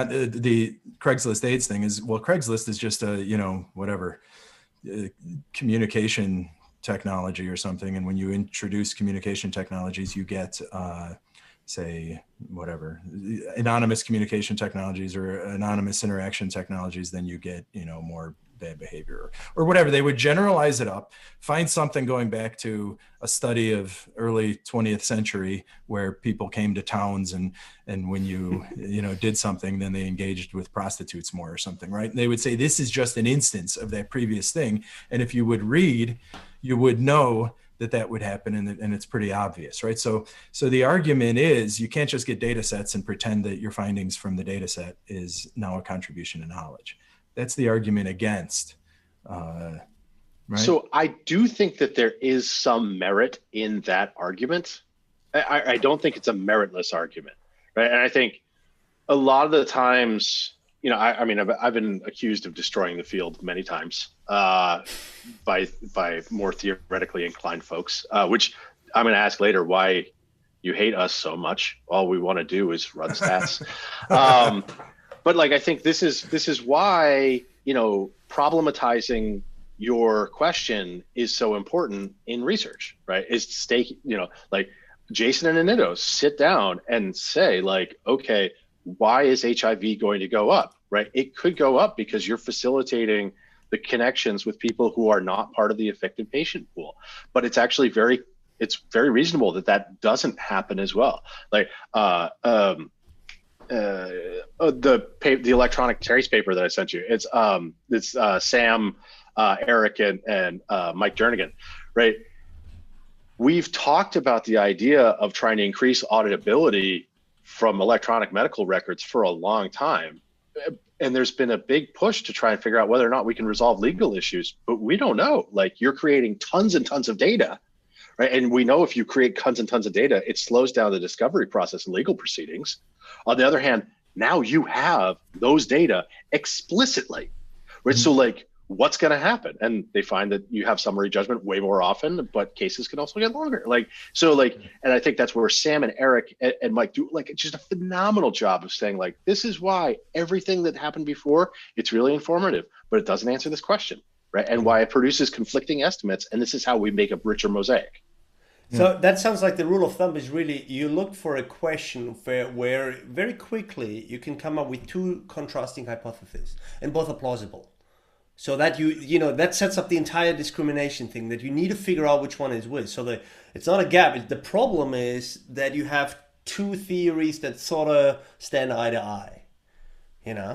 the Craigslist AIDS thing is, well, Craigslist is just a, communication technology or something. And when you introduce communication technologies, you get, say, anonymous communication technologies or anonymous interaction technologies, then you get, more bad behavior or whatever. They would generalize it up, find something going back to a study of early 20th century where people came to towns and when you did something, then they engaged with prostitutes more or something, right? And they would say, this is just an instance of that previous thing. And if you would read, you would know that would happen, and it's pretty obvious, right? So the argument is you can't just get data sets and pretend that your findings from the data set is now a contribution to knowledge. That's the argument against, right? So I do think that there is some merit in that argument. I don't think it's a meritless argument, right? And I think a lot of the times, I mean, I've been accused of destroying the field many times by more theoretically inclined folks, which I'm going to ask later why you hate us so much. All we want to do is run stats. But like, I think this is why, problematizing your question is so important in research, right? Is stake, like Jason and Anito sit down and say like, okay, why is HIV going to go up, right? It could go up because you're facilitating the connections with people who are not part of the affected patient pool. But it's actually very reasonable that doesn't happen as well. Like the electronic trace paper that I sent you, it's Sam, Eric, and Mike Jernigan, right? We've talked about the idea of trying to increase auditability from electronic medical records for a long time. And there's been a big push to try and figure out whether or not we can resolve legal issues, but we don't know. Like, you're creating tons and tons of data, right? And we know if you create tons and tons of data, it slows down the discovery process in legal proceedings. On the other hand, now you have those data explicitly, right? So like, what's going to happen? And they find that you have summary judgment way more often, but cases can also get longer. And I think that's where Sam and Eric and Mike do like just a phenomenal job of saying like, this is why everything that happened before, it's really informative, but it doesn't answer this question, right? And why it produces conflicting estimates. And this is how we make a richer mosaic. So that sounds like the rule of thumb is really, you look for a question where very quickly you can come up with two contrasting hypotheses and both are plausible. So that that sets up the entire discrimination thing, that you need to figure out which one is which. So it's not a gap. The problem is that you have two theories that sort of stand eye to eye.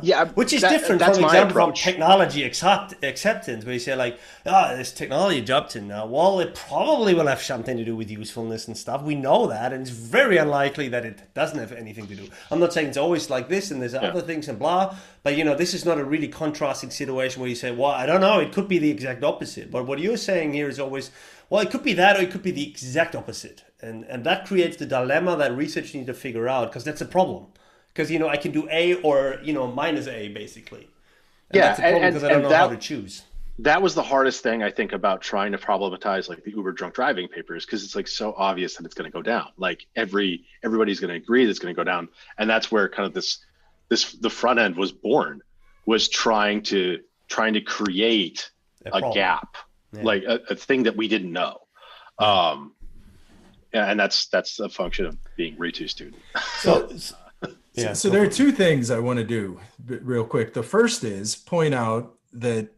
Yeah, which is different, for example, from technology acceptance, where you say like, this technology adoption now, well, it probably will have something to do with usefulness and stuff. We know that, and it's very unlikely that it doesn't have anything to do. I'm not saying it's always like this, and there's other things and blah, but this is not a really contrasting situation where you say, well, I don't know, it could be the exact opposite. But what you're saying here is always, well, it could be that, or it could be the exact opposite, and that creates the dilemma that research needs to figure out, because that's a problem. Because, I can do A or, minus A, basically. And that's a problem because I don't know how to choose. That was the hardest thing, I think, about trying to problematize like the Uber drunk driving papers, because it's like so obvious that it's going to go down. Like everybody's going to agree that it's going to go down. And that's where kind of the front end was born, was trying to create a gap, like a thing that we didn't know. And that's a function of being Ritu student. So there are two things I want to do real quick. The first is point out that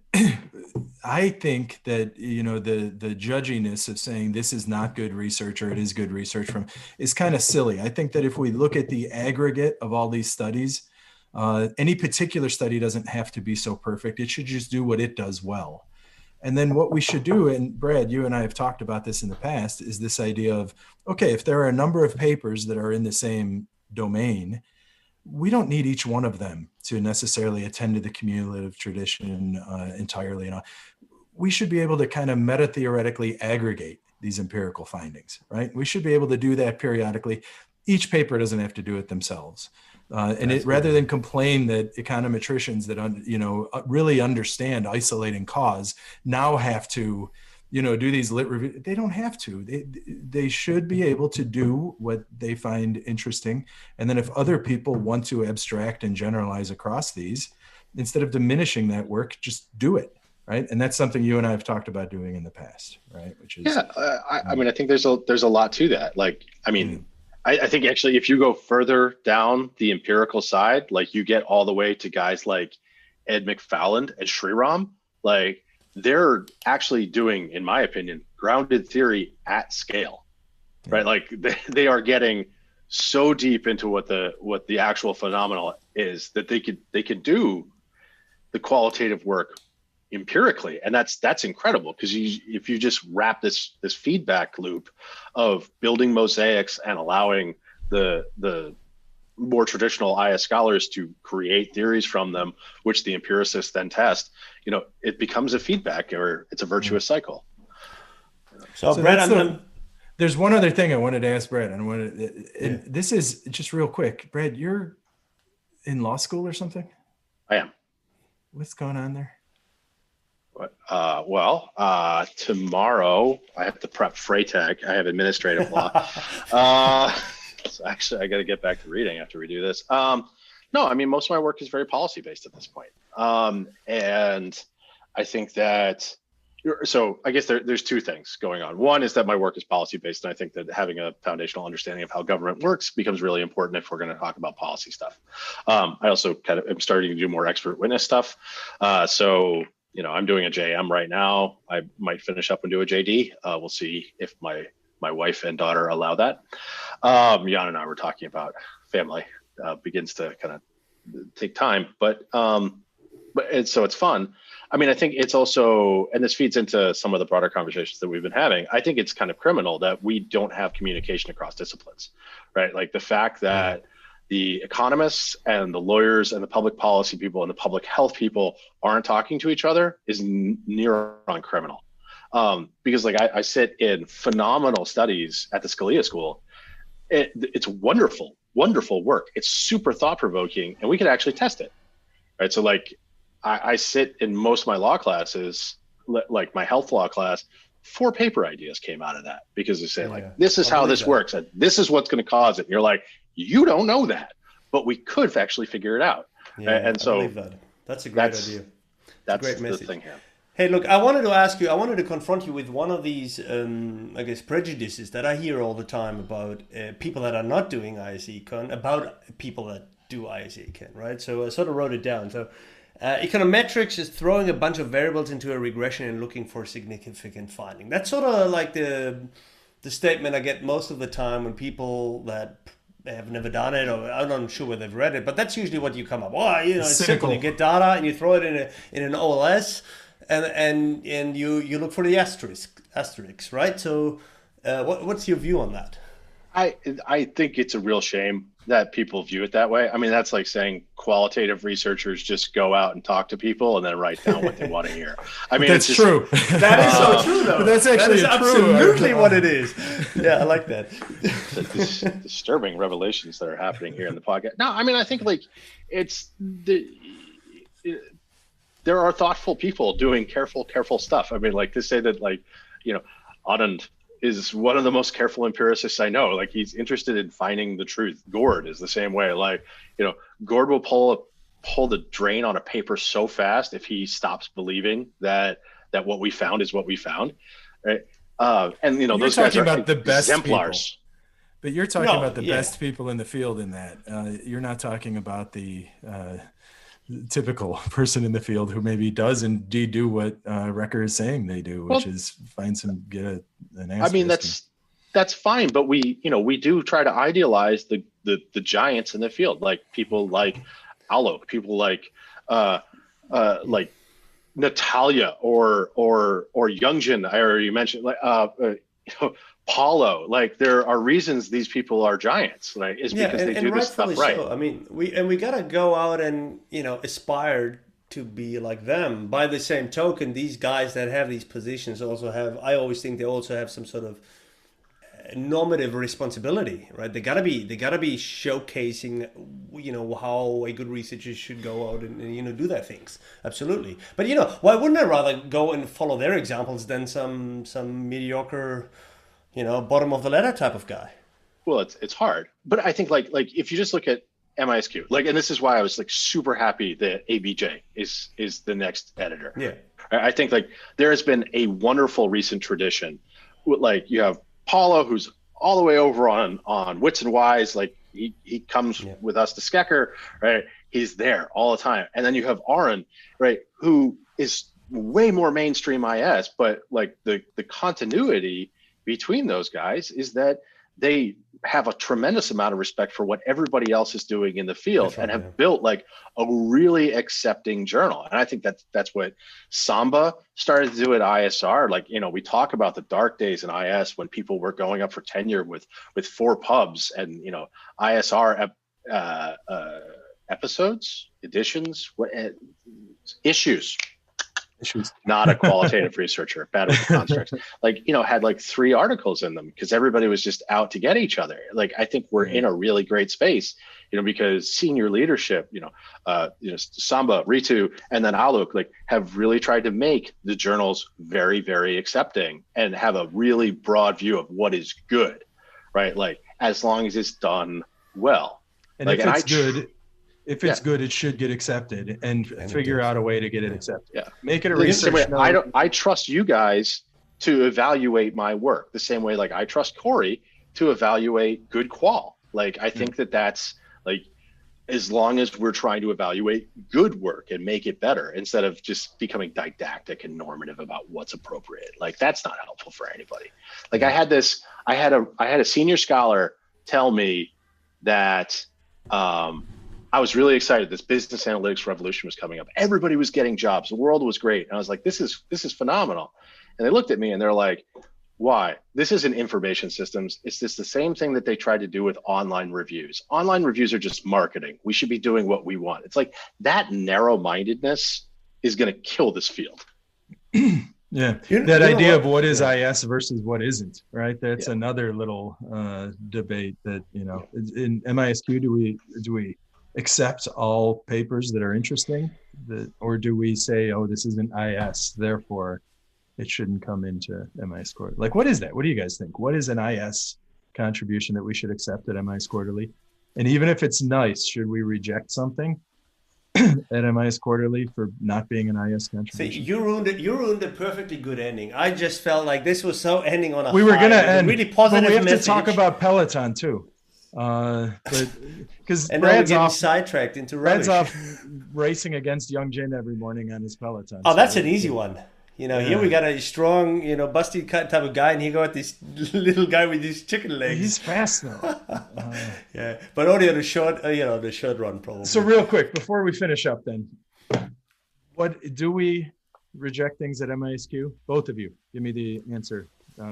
I think that, the judginess of saying this is not good research or it is good research is kind of silly. I think that if we look at the aggregate of all these studies, any particular study doesn't have to be so perfect. It should just do what it does well. And then what we should do, and Brad, you and I have talked about this in the past, is this idea of, okay, if there are a number of papers that are in the same domain, we don't need each one of them to necessarily attend to the cumulative tradition entirely. We should be able to kind of meta-theoretically aggregate these empirical findings, right? We should be able to do that periodically. Each paper doesn't have to do it themselves. Rather than complain that econometricians that really understand isolating cause now have to do these lit reviews. They don't have to. They should be able to do what they find interesting. And then if other people want to abstract and generalize across these, instead of diminishing that work, just do it, right? And that's something you and I have talked about doing in the past, right? Which is I mean, I think there's a lot to that. Like, I mean, I think actually if you go further down the empirical side, like you get all the way to guys like Ed McFarland and Sriram, like they're actually doing, in my opinion, grounded theory at scale, right? Like they are getting so deep into what the actual phenomenon is that they could do the qualitative work empirically, and that's incredible, because if you just wrap this feedback loop of building mosaics and allowing the more traditional IS scholars to create theories from them, which the empiricists then test, it becomes a feedback, or it's a virtuous cycle. So Brad, there's one other thing I wanted to ask Brad. This is just real quick. Brad, you're in law school or something? I am. What's going on there? Tomorrow I have to prep Freytag. I have administrative law. So actually, I got to get back to reading after we do this. No, I mean, most of my work is very policy based at this point. And I think that, so I guess there's two things going on. One is that my work is policy based, and I think that having a foundational understanding of how government works becomes really important if we're going to talk about policy stuff. I also kind of am starting to do more expert witness stuff. So, I'm doing a JM right now. I might finish up and do a JD. We'll see if my wife and daughter allow that. Jan and I were talking about family begins to kind of take time, but so it's fun. I mean, I think it's also, and this feeds into some of the broader conversations that we've been having, I think it's kind of criminal that we don't have communication across disciplines, right? Like the fact that the economists and the lawyers and the public policy people and the public health people aren't talking to each other is near on criminal. Because like I sit in phenomenal studies at the Scalia School. It's wonderful work. It's super thought-provoking, and we could actually test it, right? So like I sit in most of my law classes, like my health law class, 4 paper ideas came out of that, because they say like, this is how this works, and this is what's going to cause it. And you're like, you don't know that, but we could actually figure it out. And so I believe that's a great idea. That's a great the message. thing here. Hey, look, I wanted to confront you with one of these, I guess, prejudices that I hear all the time about people that are not doing IS Econ, about people that do IS Econ, right? So I sort of wrote it down. So econometrics is throwing a bunch of variables into a regression and looking for significant finding. That's sort of like the statement I get most of the time when people that have never done it, or I'm not sure whether they've read it, but that's usually what you come up. Well, it's simple. You get data and you throw it in an OLS. And you look for the asterisks, right? So what's your view on that? I think it's a real shame that people view it that way. I mean, that's like saying qualitative researchers just go out and talk to people and then write down what they want to hear. I mean, that's true. That is so true, though. That's actually absolutely what it is. Yeah, I like that. The disturbing revelations that are happening here in the podcast. No, I mean, I think like there are thoughtful people doing careful stuff. I mean, like to say that, like, Anand is one of the most careful empiricists I know. Like, he's interested in finding the truth. Gord is the same way. Like, Gord will pull the drain on a paper so fast if he stops believing that what we found is what we found, right? And those guys are about the best exemplars. People. But you're talking about the best people in the field in that. You're not talking about the typical person in the field who maybe does indeed do what Recker is saying they do, which is get an answer. I mean, that's fine, but we do try to idealize the giants in the field, like people like Alo, people like Natalia or Youngjin. I already mentioned, like Paulo. Like, there are reasons these people are giants, right? Is because they do this stuff right. So. I mean, we gotta go out and aspire to be like them. By the same token, these guys that have these positions also have. I always think they also have some sort of normative responsibility, right? They gotta be showcasing, how a good researcher should go out and do their things. Absolutely. But why wouldn't I rather go and follow their examples than some mediocre, bottom of the ladder type of guy? Well, it's hard, but I think like if you just look at MISQ, like, and this is why I was like super happy that ABJ is the next editor. Yeah, I think like there has been a wonderful recent tradition. Like, you have Paulo, who's all the way over on Wits and Wise. Like, he comes with us to Skecker, right? He's there all the time. And then you have Aaron, right, who is way more mainstream IS, but like the continuity between those guys is that they have a tremendous amount of respect for what everybody else is doing in the field and have built like a really accepting journal. And I think that's what Samba started to do at ISR. Like, you know, we talk about the dark days in IS when people were going up for tenure with 4 pubs and, you know, ISR episodes, editions, issues. Not a qualitative researcher, bad with the constructs. Like, you know, had like 3 articles in them because everybody was just out to get each other. Like, I think we're in a really great space, you know, because senior leadership, you know, Samba, Ritu, and then Alok, like, have really tried to make the journals very, very accepting and have a really broad view of what is good, right? Like, as long as it's done well. And like, if it's good, if it's good, it should get accepted, and figure out a way to get it accepted. Yeah. Make it a research note. I trust you guys to evaluate my work the same way, like, I trust Corey to evaluate good qual. Like, I think that's like, as long as we're trying to evaluate good work and make it better instead of just becoming didactic and normative about what's appropriate. Like, that's not helpful for anybody. Like, I had a senior scholar tell me that, I was really excited. This business analytics revolution was coming up. Everybody was getting jobs. The world was great. And I was like, this is phenomenal. And they looked at me and they're like, why? This isn't information systems. It's just the same thing that they tried to do with online reviews. Online reviews are just marketing. We should be doing what we want. It's like, that narrow-mindedness is going to kill this field. Yeah, that idea of what is IS versus what isn't, right? That's another little debate that, you know, in MISQ, do we accept all papers that are interesting, or do we say, oh, this isn't IS, therefore it shouldn't come into MIS Quarterly? Like, what is that? What do you guys think? What is an IS contribution that we should accept at MIS Quarterly? And even if it's nice, should we reject something at MIS Quarterly for not being an IS contribution? See, you ruined a perfectly good ending. I just felt like this was so ending on a we were going to end, really positive but we have message. To talk about Peloton too. But because Brad's off sidetracked into rubbish. Brad's off racing against Young Jin every morning on his Peloton. Oh, that's an easy one. You know, here we got a strong, you know, busty type of guy, and he got this little guy with these chicken legs. He's fast though. Yeah, but only on the short, the short run probably. So real quick before we finish up, then, what do we reject things at MISQ? Both of you, give me the answer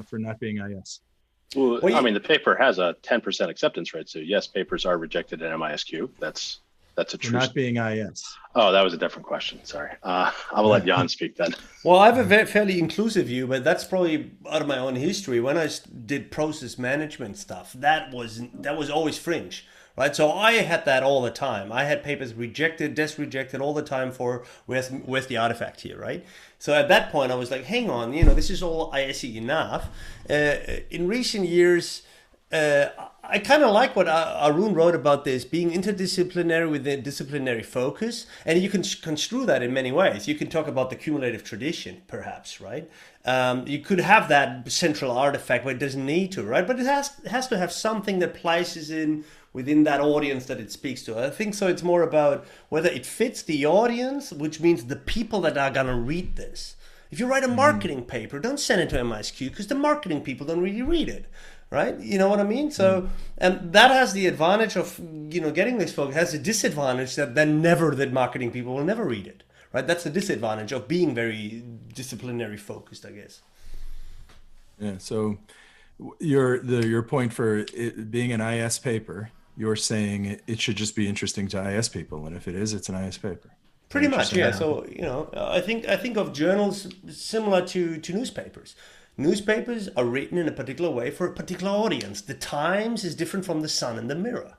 for not being IS. Well, I mean, the paper has a 10% acceptance rate, so yes, papers are rejected at MISQ. That's a true. Not being IS. Oh, that was a different question. Sorry. I will let Jan speak then. Well, I have a fairly inclusive view, but that's probably out of my own history. When I did process management stuff, that was always fringe, right? So I had that all the time. I had papers rejected, desk rejected all the time for where's the artifact here, right? So at that point, I was like, hang on, this is all ISE enough. In recent years, I kind of like what Arun wrote about this being interdisciplinary with a disciplinary focus, and you can construe that in many ways. You can talk about the cumulative tradition, perhaps, right? You could have that central artifact, but it doesn't need to, right? But it has to have something that places in within that audience that it speaks to. I think so. It's more about whether it fits the audience, which means the people that are going to read this. If you write a marketing paper, don't send it to MISQ because the marketing people don't really read it. Right? You know what I mean? So, and that has the advantage of, getting this focus. It has a disadvantage that marketing people will never read it. Right? That's the disadvantage of being very disciplinary focused, I guess. Yeah. So your point for it being an IS paper, you're saying it should just be interesting to IS people. And if it is, it's an IS paper. Pretty much. Yeah. So, I think of journals similar to newspapers. Newspapers are written in a particular way for a particular audience. The Times is different from the Sun and the Mirror.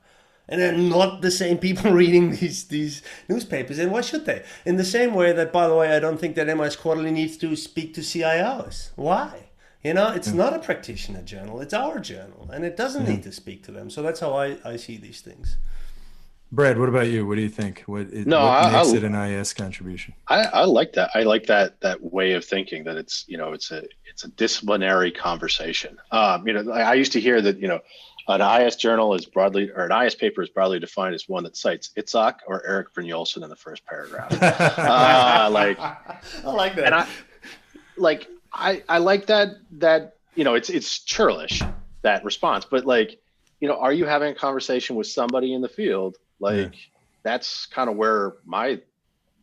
And they're not the same people reading these newspapers. And why should they? In the same way that, by the way, I don't think that MIS Quarterly needs to speak to CIOs. Why? It's not a practitioner journal. It's our journal. And it doesn't need to speak to them. So that's how I see these things. Brad, what about you? What do you think? What makes it an IS contribution? I like that. I like that way of thinking that it's a disciplinary conversation. I used to hear that, An IS journal is broadly, or an IS paper is broadly defined as one that cites Itzhak or Eric Brynjolfsson in the first paragraph. Like, I like that. and I like that, it's churlish, that response, but like, are you having a conversation with somebody in the field? Like, that's kind of where my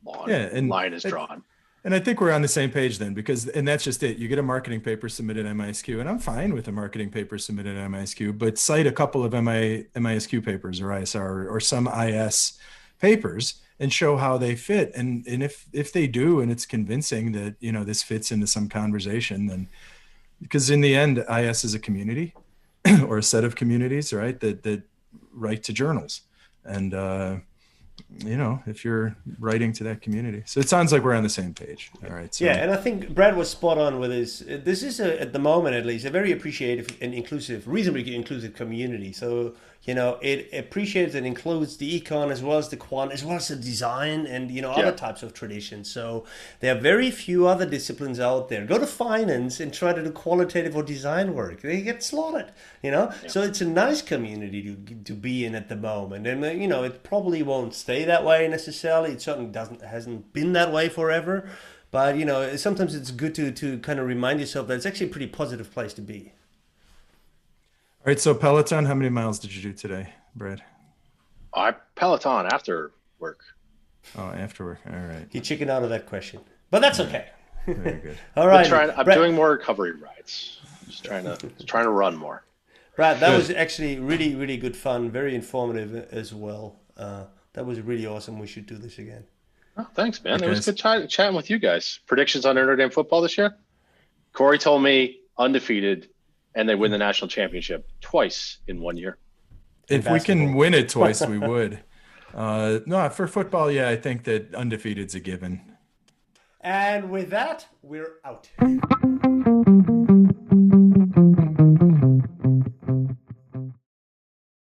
line is drawn. And I think we're on the same page then, and that's just it. You get a marketing paper submitted at MISQ, and I'm fine with a marketing paper submitted at MISQ, but cite a couple of MISQ papers or ISR or some IS papers and show how they fit. And if they do, and it's convincing that, this fits into some conversation, then, because in the end, IS is a community or a set of communities, right? That write to journals. And, if you're writing to that community. So it sounds like we're on the same page. All right. So. Yeah, and I think Brad was spot on with his. This is, at the moment at least, a very appreciative and inclusive, reasonably inclusive community. So, it appreciates and includes the econ as well as the quant, as well as the design and, other types of traditions. So there are very few other disciplines out there. Go to finance and try to do qualitative or design work. They get slaughtered, So it's a nice community to be in at the moment. And, it probably won't stay that way necessarily. It certainly hasn't been that way forever. But, sometimes it's good to kind of remind yourself that it's actually a pretty positive place to be. All right, so Peloton, how many miles did you do today, Brad? I Peloton after work. Oh, after work. All right. You chickened out of that question, but that's okay. Very good. All right. I'm doing more recovery rides. Just trying to run more. Brad, that was actually really, really good fun. Very informative as well. That was really awesome. We should do this again. Oh, thanks, man. It was good chatting with you guys. Predictions on Notre Dame football this year? Corey told me undefeated, and they win the national championship twice in 1 year. If we can win it twice, we would. No, for football, I think that undefeated's a given. And with that, we're out.